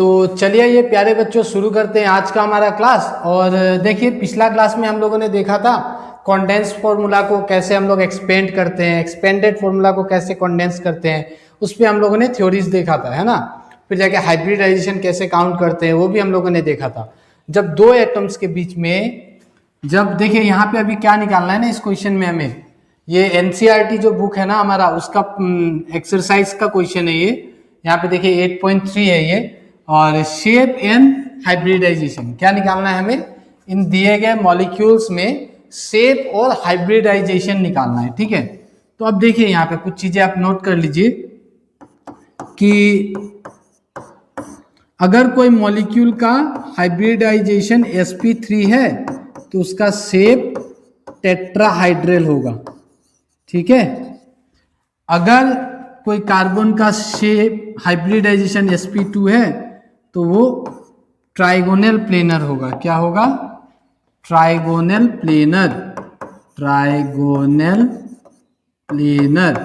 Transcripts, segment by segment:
तो चलिए ये प्यारे बच्चों शुरू करते हैं आज का हमारा क्लास। और देखिए पिछला क्लास में हम लोगों ने देखा था कॉन्डेंस फार्मूला को कैसे हम लोग एक्सपेंड करते हैं, एक्सपेंडेड फार्मूला को कैसे कॉन्डेंस करते हैं, उस पर हम लोगों ने थ्योरीज देखा था, है ना। फिर जाके हाइब्रिडाइजेशन कैसे काउंट करते हैं वो भी हम लोगों ने देखा था। जब दो एटम्स के बीच में, जब देखिए यहाँ पे अभी क्या निकालना है ना इस क्वेश्चन में, हमें ये एनसीईआरटी जो बुक है ना हमारा उसका एक्सरसाइज का क्वेश्चन है ये। यहाँ पे देखिए 8.3 है ये, और शेप एंड हाइब्रिडाइजेशन क्या निकालना है हमें, इन दिए गए मॉलिक्यूल्स में शेप और हाइब्रिडाइजेशन निकालना है, ठीक है। तो अब देखिए यहाँ पे कुछ चीजें आप नोट कर लीजिए कि अगर कोई मॉलिक्यूल का हाइब्रिडाइजेशन sp3 है तो उसका शेप टेट्राहाइड्रल होगा, ठीक है। अगर कोई कार्बन का शेप हाइब्रिडाइजेशन sp2 है तो वो ट्राइगोनल प्लेनर होगा। क्या होगा? ट्राइगोनल प्लेनर, ट्राइगोनल प्लेनर,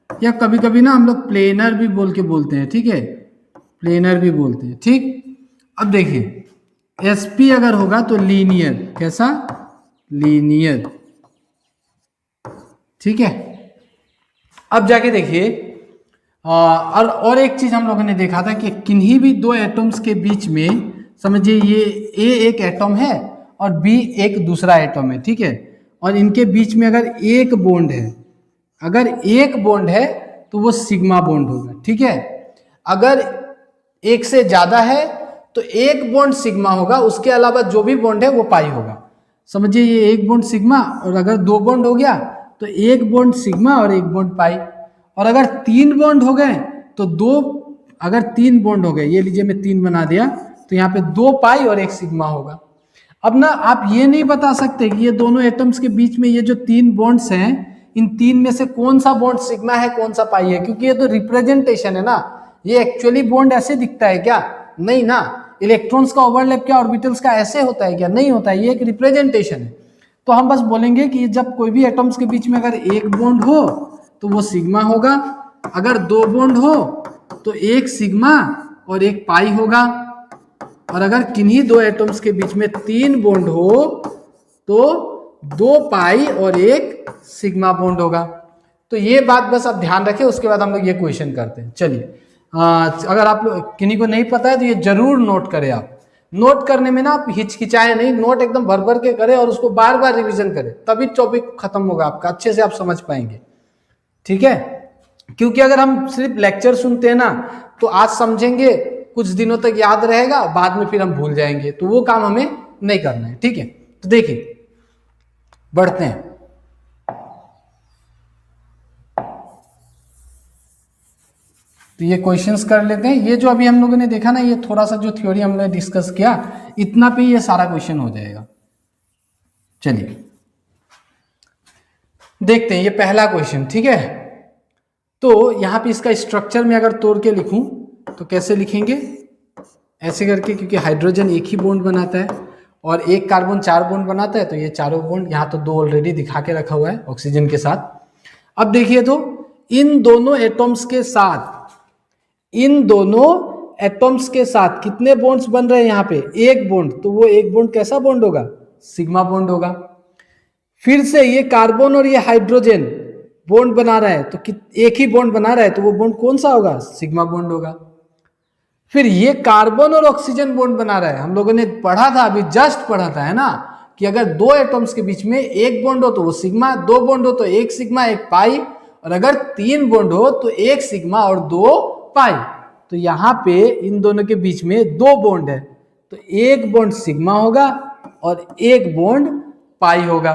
या कभी कभी ना हम लोग प्लेनर भी बोल के बोलते हैं, ठीक है, प्लेनर भी बोलते हैं, ठीक। अब देखिए sp अगर होगा तो लीनियर, कैसा? लीनियर, ठीक है। अब जाके देखिए और एक चीज हम लोगों ने देखा था कि किन्हीं भी दो एटम्स के बीच में, समझिए ये A एक एटम है और B एक दूसरा एटम है, ठीक है, और इनके बीच में अगर एक बॉन्ड है, अगर एक बॉन्ड है तो वो सिग्मा बॉन्ड होगा, ठीक है। अगर एक से ज्यादा है तो एक बॉन्ड सिग्मा होगा, उसके अलावा जो भी बॉन्ड है वो पाई होगा। समझिए ये एक बॉन्ड सिग्मा, और अगर दो बॉन्ड हो गया तो एक बॉन्ड सिग्मा और एक बॉन्ड पाई। और अगर तीन बॉन्ड हो गए तो अगर तीन बॉन्ड हो गए, ये लीजिए मैं 3 बना दिया, तो यहाँ पे 2 पाई और 1 सिग्मा होगा। अब ना आप ये नहीं बता सकते कि ये दोनों एटम्स के बीच में ये जो 3 बॉन्ड्स हैं, इन 3 में से कौन सा बॉन्ड सिग्मा है कौन सा पाई है, क्योंकि ये तो रिप्रेजेंटेशन है ना। ये एक्चुअली बॉन्ड ऐसे दिखता है क्या? नहीं ना। इलेक्ट्रॉन्स का ओवरलैप क्या ऑर्बिटल्स का ऐसे होता है क्या? नहीं होता है, ये एक रिप्रेजेंटेशन है। तो हम बस बोलेंगे कि जब कोई भी एटम्स के बीच में अगर एक बॉन्ड हो तो वो सिग्मा होगा, अगर 2 बॉन्ड हो तो एक सिग्मा और एक पाई होगा, और अगर किन्हीं दो एटम्स के बीच में 3 बॉन्ड हो तो 2 पाई और 1 सिग्मा बॉन्ड होगा। तो ये बात बस आप ध्यान रखें, उसके बाद हम लोग ये क्वेश्चन करते हैं। चलिए अगर आप किन्हीं को नहीं पता है तो ये जरूर नोट करें। आप नोट करने में ना आप हिचकिचाए नहीं, नोट एकदम भर भर के करें और उसको बार बार रिवीजन करें, तभी टॉपिक खत्म होगा आपका, अच्छे से आप समझ पाएंगे, ठीक है। क्योंकि अगर हम सिर्फ लेक्चर सुनते हैं ना तो आज समझेंगे, कुछ दिनों तक याद रहेगा, बाद में फिर हम भूल जाएंगे, तो वो काम हमें नहीं करना है, ठीक है। तो देखिए बढ़ते हैं। तो ये क्वेश्चंस कर लेते हैं। ये जो अभी हम लोगों ने देखा ना, ये थोड़ा सा जो थ्योरी हमने डिस्कस किया, इतना पे ये सारा क्वेश्चन हो जाएगा। चलिए देखते हैं ये पहला क्वेश्चन, ठीक है। तो यहाँ पे इसका स्ट्रक्चर में अगर तोड़ के लिखूं तो कैसे लिखेंगे? ऐसे करके, क्योंकि हाइड्रोजन एक ही बॉन्ड बनाता है और एक कार्बन 4 बॉन्ड बनाता है, तो ये चारों बॉन्ड, यहाँ तो 2 ऑलरेडी दिखा के रखा हुआ है ऑक्सीजन के साथ। अब देखिए तो इन दोनों एटम्स के साथ, इन दोनों एटम्स के साथ कितने बॉन्ड्स बन रहे हैं यहाँ पे? एक बॉन्ड, तो वो एक बॉन्ड कैसा बॉन्ड होगा? सिग्मा बॉन्ड होगा। फिर से ये कार्बन और ये हाइड्रोजन बॉन्ड बना रहा है, तो एक ही बॉन्ड बना रहा है, तो वो बॉन्ड कौन सा होगा? सिग्मा बॉन्ड होगा। फिर ये कार्बन और ऑक्सीजन बॉन्ड बना रहा है, हम लोगों ने पढ़ा था, अभी जस्ट पढ़ा था, है ना, कि अगर 2 एटम्स के बीच में एक बॉन्ड हो तो वो सिग्मा, 2 बॉन्ड हो तो 1 सिग्मा 1 पाई, और अगर 3 बॉन्ड हो तो 1 सिग्मा और 2 पाई। तो यहाँ पे इन दोनों के बीच में 2 बॉन्ड है, तो एक बॉन्ड सिग्मा होगा और एक बॉन्ड पाई होगा।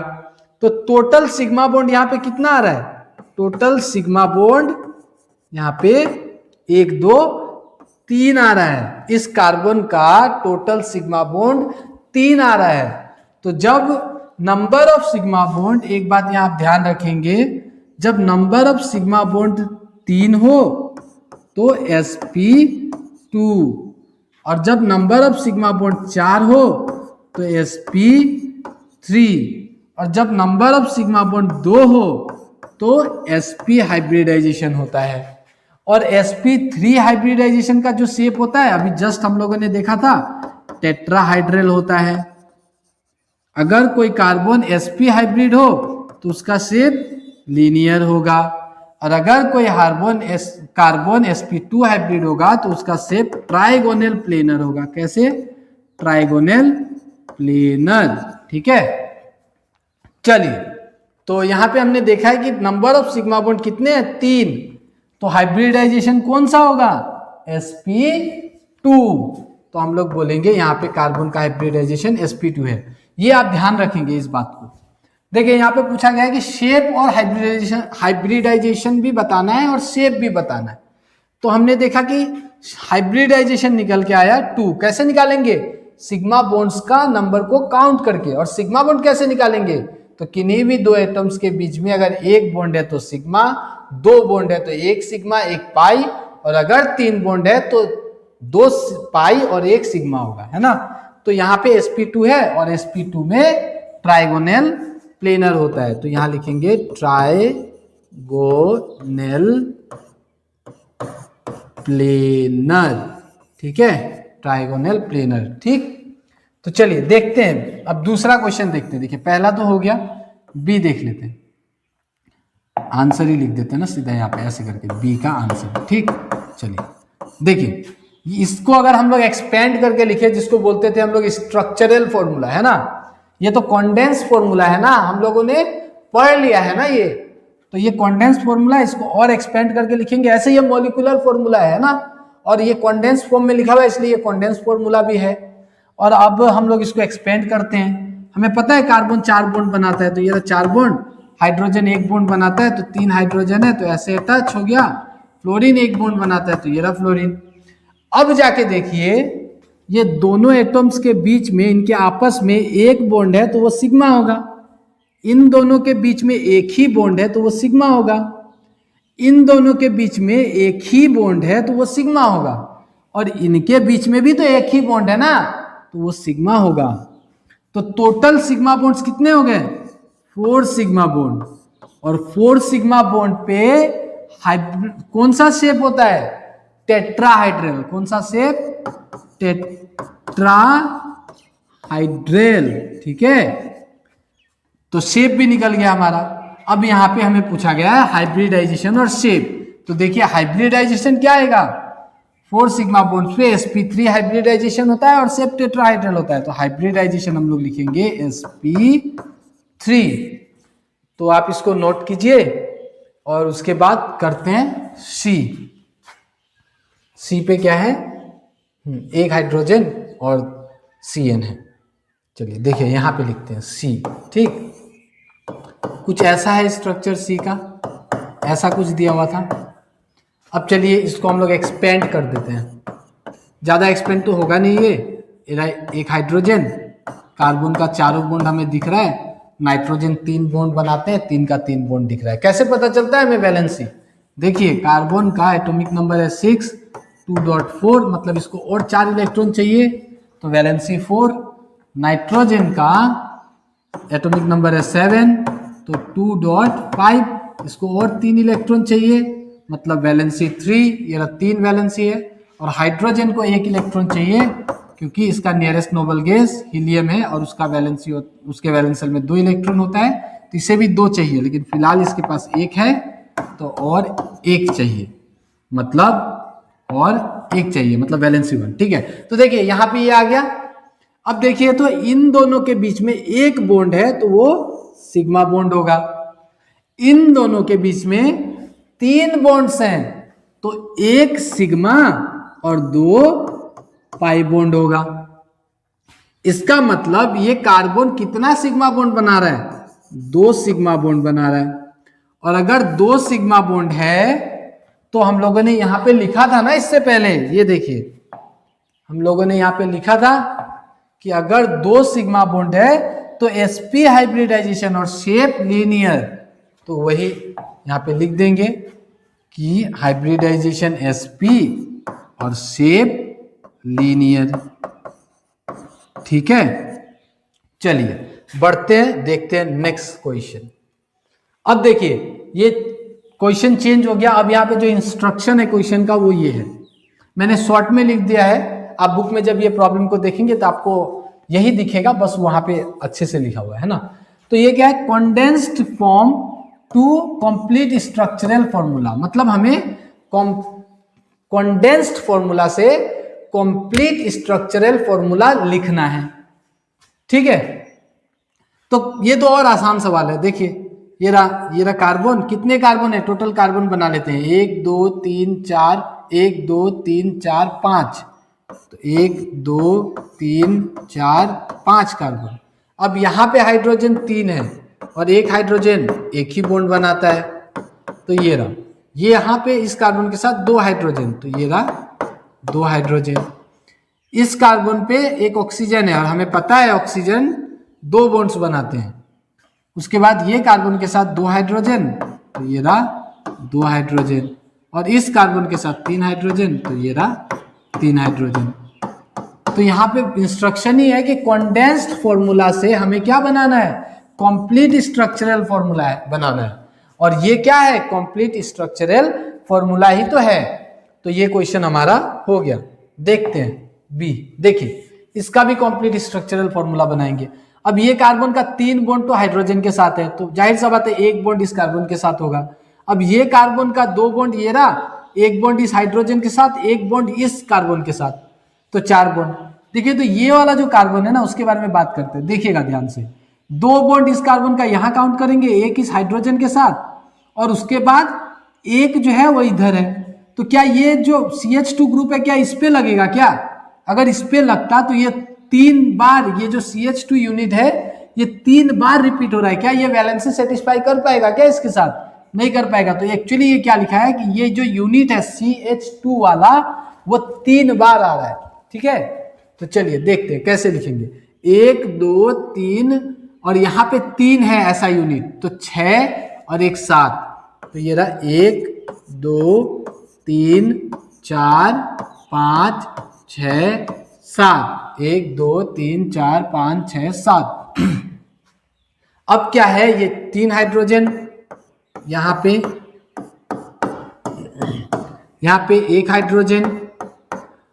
तो टोटल सिग्मा बॉन्ड यहाँ पे कितना आ रहा है? टोटल सिग्मा बॉन्ड यहाँ पे 1 2 3 आ रहा है। इस कार्बन का टोटल सिग्मा बॉन्ड 3 आ रहा है। तो जब नंबर ऑफ सिग्मा बॉन्ड, एक बात यहाँ आप ध्यान रखेंगे, जब नंबर ऑफ सिग्मा बॉन्ड 3 हो तो sp2, और जब नंबर ऑफ सिग्मा बॉन्ड 4 हो तो sp3, और जब नंबर ऑफ सिग्मा बॉन्ड 2 हो तो sp हाइब्रिडाइजेशन होता है। और sp3 हाइब्रिडाइजेशन का जो शेप होता है अभी जस्ट हम लोगों ने देखा था टेट्राहाइड्रल होता है। अगर कोई कार्बन sp हाइब्रिड हो तो उसका शेप लीनियर होगा, और अगर कोई कार्बन sp2 हाइब्रिड होगा तो उसका शेप ट्राइगोनल प्लेनर होगा। कैसे? Trigonal planar. ठीक है, चलिए तो यहां पे हमने देखा है कि नंबर ऑफ सिग्मा बॉन्ड कितने हैं? 3। तो हाइब्रिडाइजेशन कौन सा होगा? sp2। तो हम लोग बोलेंगे यहाँ पे कार्बन का हाइब्रिडाइजेशन sp2 है। ये आप ध्यान रखेंगे इस बात को। देखिए यहाँ पे पूछा गया है कि शेप और हाइब्रिडाइजेशन भी बताना है और शेप भी बताना है। तो हमने देखा कि हाइब्रिडाइजेशन निकल के आया 2। कैसे निकालेंगे? सिग्मा बॉन्ड्स का नंबर को काउंट करके। और सिग्मा बॉन्ड कैसे निकालेंगे? तो किन्हीं भी दो एटम्स के बीच में अगर एक बॉन्ड है तो सिग्मा, 2 बॉन्ड है तो एक सिग्मा 1 पाई, और अगर 3 बॉन्ड है तो 2 पाई और 1 सिग्मा होगा, है ना। तो यहाँ पे sp2 है और sp2 में ट्राइगोनल प्लेनर होता है, तो यहां लिखेंगे ट्राइगोनल प्लेनर। ठीक है, ट्राइगोनल प्लेनर। ठीक, तो चलिए देखते हैं अब दूसरा क्वेश्चन देखते हैं। देखिए पहला तो हो गया, बी देख लेते हैं। आंसर ही लिख देते हैं ना सीधा यहाँ पे ऐसे करके, बी का आंसर। ठीक, चलिए देखिए इसको अगर हम लोग एक्सपेंड करके लिखे, जिसको बोलते थे हम लोग स्ट्रक्चरल फॉर्मूला, है ना। ये तो कॉन्डेंस फॉर्मूला है ना, हम लोगों ने पढ़ लिया है ना ये। तो ये कॉन्डेंस फॉर्मूला, इसको और एक्सपेंड करके लिखेंगे। ऐसे ये मॉलिक्यूलर फॉर्मूला है ना, और ये कॉन्डेंस फॉर्म में लिखा हुआ है इसलिए ये कॉन्डेंस फॉर्मूला भी है। और अब हम लोग इसको एक्सपेंड करते हैं। हमें पता है कार्बन 4 बॉन्ड बनाता है, तो ये 4 बॉन्ड, हाइड्रोजन 1 बॉन्ड बनाता है तो 3 हाइड्रोजन है तो ऐसे अटैच हो गया। फ्लोरीन 1 बॉन्ड बनाता है तो ये रहा फ्लोरीन। अब जाके देखिए ये दोनों एटम्स के बीच में, इनके आपस में एक बॉन्ड है तो वो सिग्मा होगा। इन दोनों के बीच में एक ही बॉन्ड है तो वो सिग्मा होगा। इन दोनों के बीच में एक ही बॉन्ड है तो वो सिग्मा होगा, और इनके बीच में भी तो एक ही बॉन्ड है ना, तो वो सिग्मा होगा। तो टोटल सिग्मा बॉन्ड्स कितने हो गए? 4 सिग्मा बॉन्ड। और 4 सिग्मा बॉन्ड पे कौन सा शेप होता है? टेट्राहाइड्रल। कौन सा शेप? टेट्राहाइड्रल। ठीक है, तो शेप भी निकल गया हमारा। अब यहां पे हमें पूछा गया है हाइब्रिडाइजेशन और शेप। तो देखिए हाइब्रिडाइजेशन क्या आएगा? 4 सिग्मा बॉन्ड पे sp3 हाइब्रिडाइजेशन होता है और शेप टेट्राहाइड्रल होता है। तो हाइब्रिडाइजेशन हम लोग लिखेंगे sp3। तो आप इसको नोट कीजिए और उसके बाद करते हैं सी पे क्या है? एक हाइड्रोजन और Cn है। चलिए देखिए यहां पे लिखते हैं सी। ठीक, कुछ ऐसा है स्ट्रक्चर सी का, ऐसा कुछ दिया हुआ था। अब चलिए इसको हम लोग एक्सपेंड कर देते हैं। ज़्यादा एक्सपेंड तो होगा नहीं ये। एक हाइड्रोजन, कार्बन का 4 बॉन्ड हमें दिख रहा है, नाइट्रोजन 3 बॉन्ड बनाते हैं, 3 का 3 बॉन्ड दिख रहा है। कैसे पता चलता है हमें वैलेंसी? देखिए कार्बन का एटॉमिक नंबर है 6, 2.4, मतलब इसको और 4 इलेक्ट्रॉन चाहिए तो वैलेंसी 4। नाइट्रोजन का एटॉमिक नंबर है 7, तो 2.5, इसको और 3 इलेक्ट्रॉन चाहिए मतलब वैलेंसी 3, ये 3 वैलेंसी है। और हाइड्रोजन को 1 इलेक्ट्रॉन चाहिए क्योंकि इसका नियरेस्ट नोबल गैस हीलियम है और उसका वैलेंसी, उसके वैलेंसल में 2 इलेक्ट्रॉन होता है, तो इसे भी 2 चाहिए, लेकिन फिलहाल इसके पास 1 है तो और 1 चाहिए, मतलब और 1 चाहिए मतलब वैलेंसी 1। ठीक है, तो देखिए यहाँ पे ये आ गया। अब देखिए तो इन दोनों के बीच में एक बॉन्ड है तो वो सिग्मा बॉन्ड होगा। इन दोनों के बीच में 3 बॉन्ड्स हैं तो 1 सिग्मा और 2 पाई बॉन्ड होगा। इसका मतलब ये कार्बन कितना सिग्मा बॉन्ड बना रहा है? 2 सिग्मा बॉन्ड बना रहा है। और अगर 2 सिग्मा बॉन्ड है तो हम लोगों ने यहां पे लिखा था ना इससे पहले, ये देखिए हम लोगों ने यहां पे लिखा था कि अगर 2 सिग्मा बॉन्ड है तो sp हाइब्रिडाइजेशन और शेप लीनियर, तो वही यहां पे लिख देंगे कि हाइब्रिडाइजेशन sp और शेप लीनियर। ठीक है, चलिए बढ़ते हैं, देखते हैं नेक्स्ट क्वेश्चन। अब देखिए ये क्वेश्चन चेंज हो गया। अब यहाँ पे जो इंस्ट्रक्शन है क्वेश्चन का वो ये है, मैंने शॉर्ट में लिख दिया है। आप बुक में जब ये प्रॉब्लम को देखेंगे तो आपको यही दिखेगा, बस वहां पे अच्छे से लिखा हुआ है ना। तो ये क्या है, condensed form to complete structural formula, मतलब हमें कंडेंस्ड फॉर्मूला से कंप्लीट स्ट्रक्चरल फॉर्मूला लिखना है, ठीक है। तो ये तो और आसान सवाल है। देखिए ये रहा कार्बन, कितने कार्बन है, टोटल कार्बन बना लेते हैं, 1 2 3 4, 1 2 3 4 5, तो 1 2 3 4 5 कार्बन। अब यहाँ पे हाइड्रोजन 3 है और एक हाइड्रोजन एक ही बॉन्ड बनाता है, तो ये रहा, ये यहाँ पे इस कार्बन के साथ 2 हाइड्रोजन, तो ये रहा 2 हाइड्रोजन। इस कार्बन पे एक ऑक्सीजन है और हमें पता है ऑक्सीजन 2 बॉन्ड्स बनाते हैं। उसके बाद ये कार्बन के साथ 2 हाइड्रोजन, तो ये रहा 2 हाइड्रोजन, और इस कार्बन के साथ 3 हाइड्रोजन, तो ये रहा 3 हाइड्रोजन। तो यहाँ पे इंस्ट्रक्शन ही है कि कंडेंस्ड फॉर्मूला से हमें क्या बनाना है, कंप्लीट स्ट्रक्चरल फॉर्मूला बनाना है, और ये क्या है, कंप्लीट स्ट्रक्चरल फॉर्मूला ही तो है। तो ये क्वेश्चन हमारा हो गया। देखते हैं बी, देखिए इसका भी कंप्लीट स्ट्रक्चरल फॉर्मूला बनाएंगे। अब ये कार्बन का 3 बॉन्ड तो हाइड्रोजन के साथ है, तो जाहिर सा बात है 1 बॉन्ड इस कार्बन के साथ होगा। अब ये कार्बन का 2 बॉन्ड ये रहा, 1 बॉन्ड इस हाइड्रोजन के साथ, 1 बॉन्ड इस कार्बन के साथ, तो 4 बॉन्ड। देखिए तो ये वाला जो कार्बन है ना उसके बारे में बात करते हैं, देखिएगा ध्यान से। 2 बॉन्ड इस कार्बन का यहाँ काउंट करेंगे, 1 इस हाइड्रोजन के साथ, और उसके बाद एक जो है वो इधर है। तो क्या ये जो CH2 ग्रुप है क्या इस पे लगेगा क्या? अगर इस पे लगता तो ये 3 बार, ये जो CH2 यूनिट है ये 3 बार रिपीट हो रहा है, क्या ये वैलेंसी सेटिस्फाई कर पाएगा क्या इसके साथ? नहीं कर पाएगा। तो एक्चुअली ये क्या लिखा है कि ये जो यूनिट है CH2 वाला वो 3 बार आ रहा है, ठीक है। तो चलिए देखते हैं कैसे लिखेंगे। 1 2 3 और यहाँ पे 3 है ऐसा यूनिट, तो 6 और 1 7, तो ये रहा 1 2 3 4 5 6 7, 1 2 3 4 5 6 7। अब क्या है, ये 3 हाइड्रोजन यहाँ पे 1 हाइड्रोजन।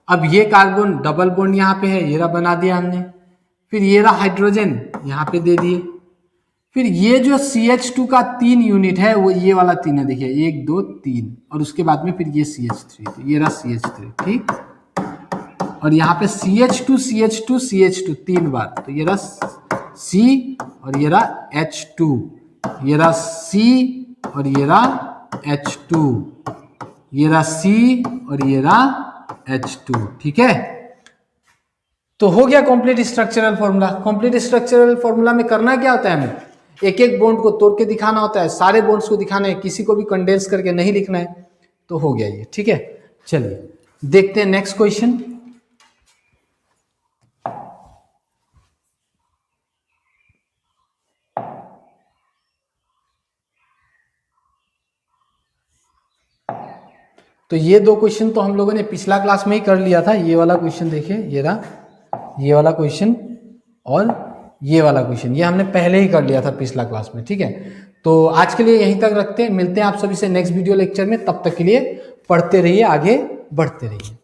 अब ये कार्बन डबल बॉन्ड यहाँ पे है, ये रहा बना दिया हमने। फिर ये रहा हाइड्रोजन यहाँ पे दे दिए। फिर ये जो CH2 का 3 यूनिट है वो ये वाला 3 है, देखिए 1 2 3, और उसके बाद में फिर ये CH3, तो ये रहा CH3, ठीक। और यहाँ पे CH2 CH2 CH2 3 बार, तो ये रहा C और ये रहा H2, ये रहा C और ये रहा H2, ये रहा C और ये रहा H2, ठीक है। तो हो गया complete structural formula. Complete structural formula में करना क्या होता है, हमें एक एक बॉन्ड को तोड़ के दिखाना होता है, सारे बॉन्ड्स को दिखाना है, किसी को भी कंडेंस करके नहीं लिखना है। तो हो गया ये, ठीक है। चलिए देखते हैं नेक्स्ट क्वेश्चन। तो ये 2 क्वेश्चन तो हम लोगों ने पिछला क्लास में ही कर लिया था। ये वाला क्वेश्चन देखिए, ये रहा ये वाला क्वेश्चन और ये वाला क्वेश्चन, ये हमने पहले ही कर लिया था पिछला क्लास में, ठीक है। तो आज के लिए यहीं तक रखते हैं, मिलते हैं आप सभी से नेक्स्ट वीडियो लेक्चर में। तब तक के लिए पढ़ते रहिए, आगे बढ़ते रहिए।